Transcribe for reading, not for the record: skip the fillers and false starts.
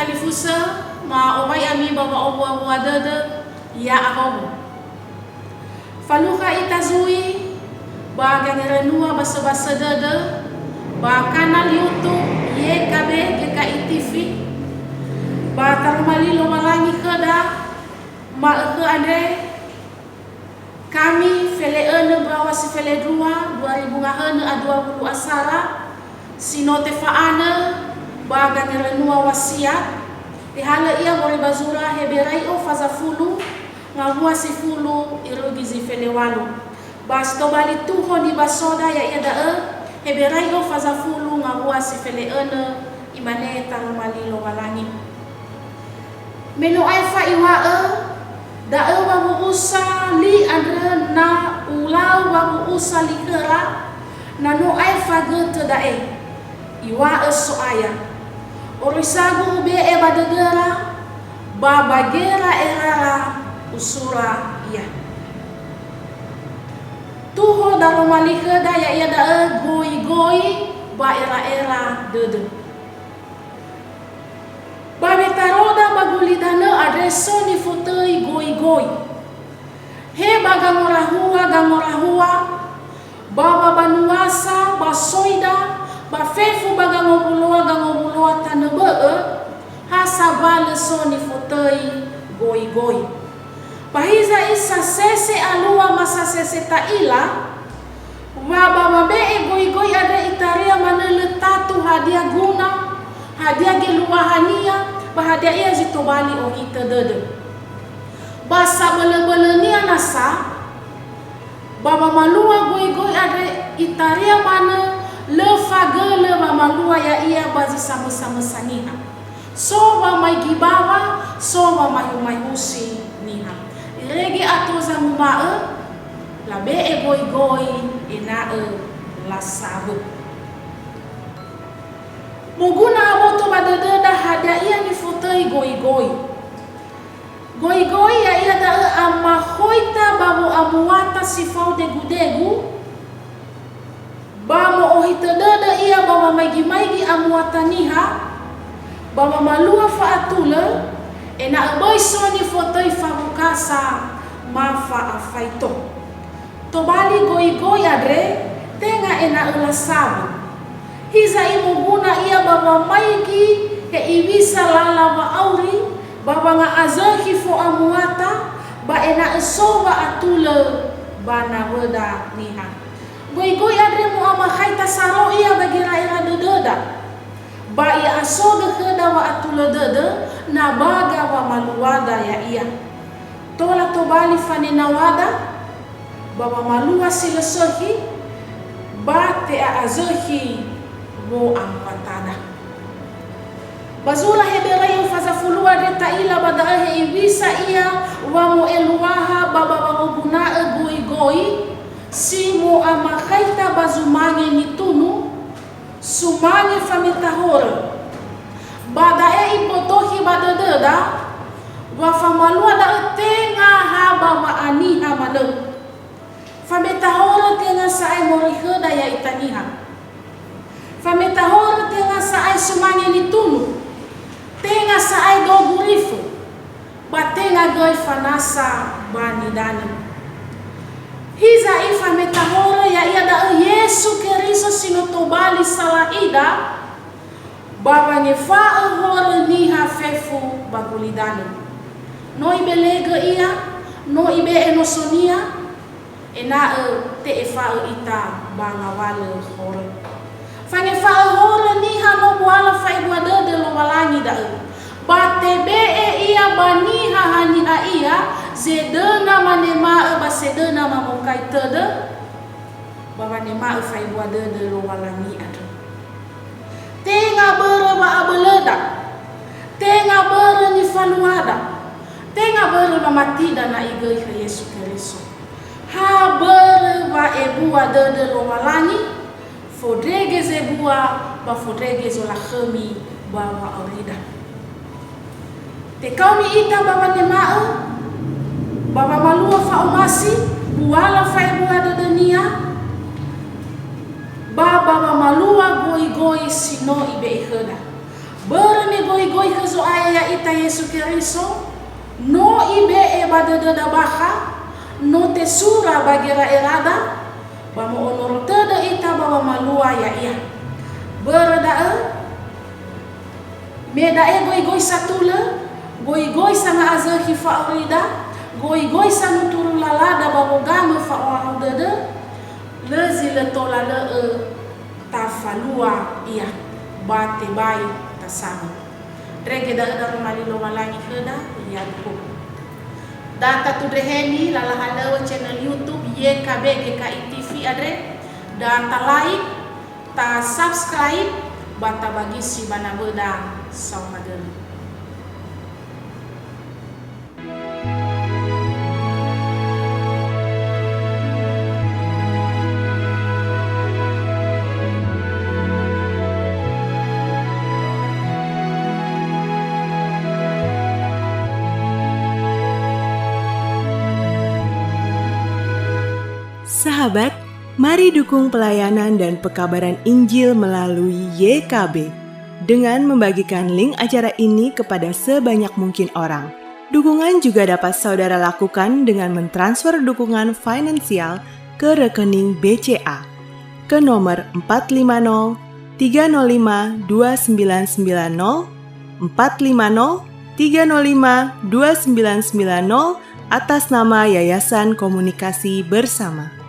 talifusa ma obai ami baba obu wadada ya ahobu. Faluka itazui ba gangerenua basa-basa dada ba kanal YouTube YKB GKI TV ba tarumalilo malangi keda ma ke ade kami fele ene brawa si fele 2 2020 a 20 asara sinote faana ba gangerenua wasiat dihala ia mori bazura heberai o fazafulu ngahua si fulu irugi zi fele walu bas to bali tuho di basoda ya ia da heberai o fazafulu ngahua si fele ene imane tarumali lo walangi meno aifa iwa da babu usa li andre na ulau babu usa li kera na no aifa gete da iwa so aya orisagu ube badegera babagera erara usura iya tuho dalam malika daya ia da goi ba era dede ba betaroda bagulidana adreso ni futei goi he gamorahua baba banuasa basoida ba fefu gangobuloa tanebe hasabale so ni futei goi Pahiza isa sese alua masa sese taila waba mabe goi ada itaria mana letatu hadiah guna hadiah geluahania bahadia ia zitobali o ita dede basa bele-belenia nasa baba malua goi ada itaria mana lefagele mamalua ya ia bazi sama-sama saniha so ba mai gibawa so ba mai husi niha regi atoza mumae la be goi ina la sabu muguna aboto badada hadaia ni futei goi ya ia da amma hoita babu amuata sifau degu bamo ohita dada ia baba maigi amuata niha baba malua faatula ena boy soni fotoi fabukasa mafa afaito to bali goi adre tenga ena ulasabu hiza imuguna ia baba maigi ke ibisa lala wa auri baba nga azahi fo amuata ba ena esoba atule bana weda niha goi adre mu ama haita saro ia bagi raira dededa ba ia asoga keda wa atule dede na baga wa maluada ya ia tola tobali fanina wada baba malua silesohi bate a azohi mo amwatada bazula heberai fazafulua de taila badahe ibisa ia wa mo eluaha baba wabuna goi simo amakaita bazumange nitunu sumange famitahora badae ipotohi badadada wa famalua da tenga haba wa aniha male fametahora tenga sae moriheda ya itaniha fametahora tenga sae sumange nitunu tenga sae gogurifu batenga goi fanasa banidani hiza ifa metahora ya ia da Yesu Kristo sinotobali salaida baba nyefa hore niha fefu bagulidani no ibelega ia no ibe enosonia ena te efa ita bangawale hore fange fa hore niha no buala fa ibada de lo walangi da batebe ia baniha haniha ia zedena manema basedena mamokai tede baba nema fa ibada de lo walangi ado tenga bere ba abeleda tenga bere ni faluada tenga bere ba matida na igoi ke Yesu Kristo ha bere ba ebua de lo walangi fodrege zebua ba fodrege zo la khami ba wa aurida te kauni ita baba nema baba malua fa umasi buala fa ebua de dunia baba malua goi sino ibe iheda Berni goi-goi ke zo aya ita Yesu Keriso, no ibe e badada baha, no te sura bagira erada, bamu onor tada ita bawa malua ya iya. Berda meda e goi-goi satula, goi-goi sama azal hifa orida, goi-goi sama turu lalada bawa gama fa orada, lezi letola le tafalua iya, bate bayi sama. Rege da malilo malangi keda ya ko. Data tu dreheni lalahala channel YouTube YKB GKI TV adre data like ta subscribe bata bagi si bana beda saumadel. Sahabat, mari dukung pelayanan dan pekabaran Injil melalui YKB dengan membagikan link acara ini kepada sebanyak mungkin orang. Dukungan juga dapat saudara lakukan dengan mentransfer dukungan finansial ke rekening BCA ke nomor 450 305 2990 450 305 2990 atas nama Yayasan Komunikasi Bersama.